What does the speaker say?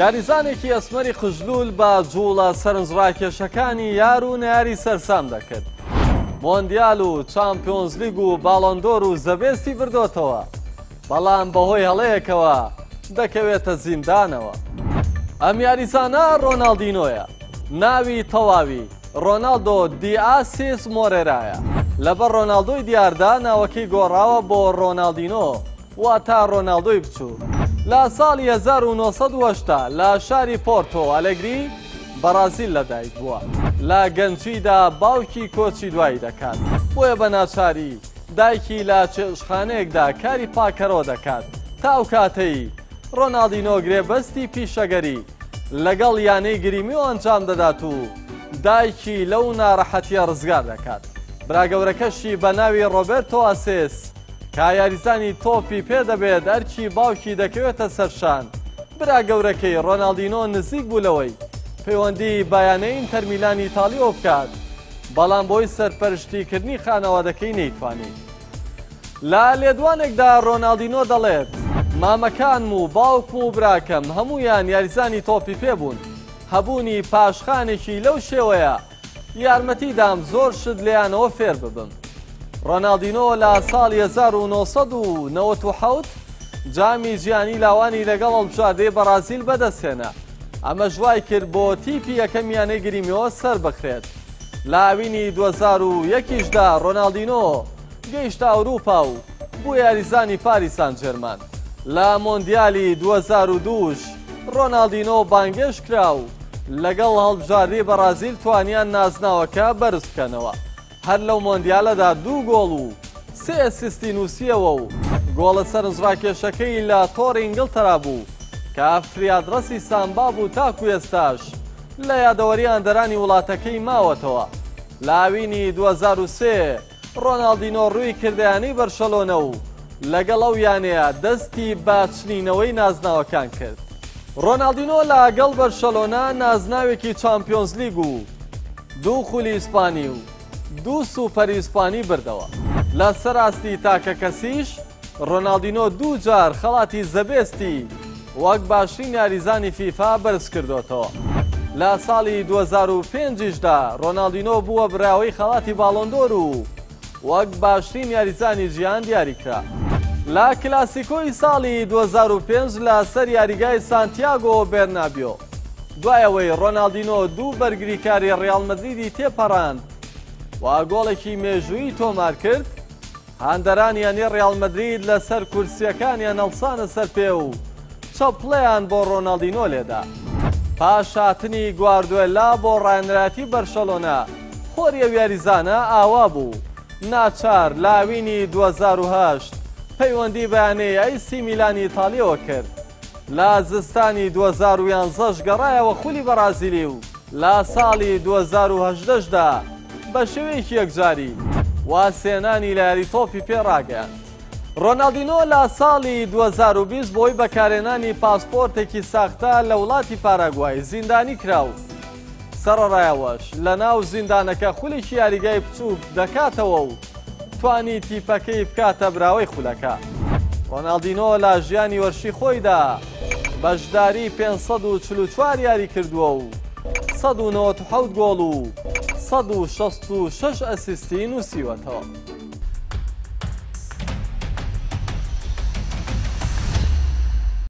یاریزانێکی ئەسمەری خژلول بە جوڵە سەرنجڕاکێشەکانی یار و ناری سەرسام دەکرد. مۆندیال و چامپیۆنز لیگ و باڵۆندۆر و زەبێستی بردۆتەوە، بەڵام بەهۆی هەڵەیەکەوە دەکەوێتە زیندانەوە. ئەم یاریزانە ڕۆناڵدینۆیە، ناوی تەواوی ڕۆناڵدۆ دی ئاسیس مۆرێرایە. لەبەر ڕۆناڵدۆی دیاردا ناوەکەی گۆڕاوە بۆ ڕۆناڵدینۆ، واتە ڕۆناڵدۆی بچوو. لە ساڵی 1970 لە شاری پۆرتۆ ئەلێگری بەرازیل لەدایک بووە. لە گەنجیدا باوکی کۆچی دوایی دەکات، بۆیە بە ناچاری دایکی لە چێشتخانەیەکدا کاری پاکەرۆ دەکات. تا ئەو کاتەی ڕۆناڵدینۆ گرێبەستی پیشەگەری لەگەڵ یانەی گریمی و ئەنجام دەدات و دایکی لەو ناڕەحەتیە ڕزگار دەکات. براگەورەکەشی بە ناوی ڕۆبێرتۆ ئاسێس کە یاریزانی تۆپی پێدەبێت ئەرکی باوکی دەکەوێتە سەرشان. براگەورەکەی ڕۆناڵدینۆ نزیک بوو لەوەی پەیوەندی بایانەی ئینتەر میلانی ئیتالیۆ بکات، بەڵام بۆی سەرپەرشتیکردنی خانەوادەکەی نەیتوانی. لە لێدوانێکدا ڕۆناڵدینۆ دەڵێت مامەکانم و باوکم و براکەم هەمویان یاریزانی تۆپی پێبوون. هەبوونی پاشخانێکی لەو شێوەیە یارمەتیدام زۆر شت لێیانەوە فێر ببم. ڕۆناڵدینۆ لە ساڵی 1997 جامی ژیانی لاوانی لەگەڵ هەڵبژاردەی بەرازیل بەدەستهێنا. ئەمە ژوای کرد بۆ تیپی یەکەم یانەی گریمیەوە سەر بخرێت. لە ئاوینی 2001دا ڕۆناڵدینۆ گەیشتە ئەوروپا و بوو یاریزانی پاریس سان ژێرمان. لە مۆندیالی 2002 ڕۆناڵدینۆ بانگێش کرا و لەگەڵ هەڵبژاردەی بەرازیل توانیان نازناوەکە بەرز بکەنەوە. هەر لەو مۆندیالەدا 2 گۆڵ و 3 ئەسیستی نووسیەوە و گۆڵە سەرنجڕاکێشەکەی لە تۆڕی ئینگلتەرا بوو کە فریادڕەسی سامبا بوو تاکو ئێستاش لە یادەوەری ئەندەرانی وڵاتەکەی ماوەتەوە. لە ئاوینی 2003 ڕۆناڵدینۆ ڕووی کردیانی بەرشەلۆنە و لەگەڵ ئەو یانەیە دەستی باچنینەوەی نازناوەکان کرد. ڕۆناڵدینۆ لەگەڵ بەرشەلۆنا نازناوێکی چامپیۆنز لیگ و 2 خولی ئیسپانی و 2 سوپەر ئیسپانی بردەوە. لە سەراستی تاکە کەسیش ڕۆناڵدینۆ 2 جار خەڵاتی زەبێستی وەک باشترین یاریزانی فیفا بەرز کردوتەوە. لە ساڵی 2005دا ڕۆناڵدینۆ بووە براوەی خەڵاتی باڵۆندۆر و وەک باشترین یاریزانی ژیان دیاریکرا. لە کلاسیکۆی ساڵی 2005 لە سەر یاریگای سانتیاگۆ بێرنابیۆ دوایەوەی ڕۆناڵدینۆ 2 بەرگریکاری ڕیال مەدریدی تێپەڕاند و گۆڵێکی مێژوویی تۆمار کرد، هاندەرانیانی ڕیال مەدرید لەسەر کورسیەکانیان هەڵسانە سەر پێ و چەپڵەیان بۆ ڕۆناڵدینۆ لێدا. پاش هاتنی گواردیۆلا بۆ ڕانراتی بەرشەلۆنا خۆری ئەو یاریزانە ئاوا بوو. ناچار لاوینی 2008 پەیوەندی بەیانەی ئەیسی میلانی ئیتالیەوە کرد. لە زستانی 2011 گەڕایەوە خولی بەرازیلی و لە ساڵی 2018دا بە شێوەیەکی یەکجاری واسێنانی لە یاری تۆپی پێڕاگەیاند. ڕۆناڵدینۆ لە ساڵی 2020 بۆی بەکارهێنانی پاسپۆرتێکی ساختە لە وڵاتی پاراگوای زیندانی کراو. سەرەڕایەوەش لە ناو زیندانەکە خولێکی یاریگای بچووک دەکاتەوە و توانی تیپەکەی بکاتە براوەی خولەکە. ڕۆناڵدینۆ لە ژیانی وەرشی خۆیدا بەشداری 544 یاری کردووە و 197 گۆڵ و 166 ئەسیستی نووسیوەتەوە.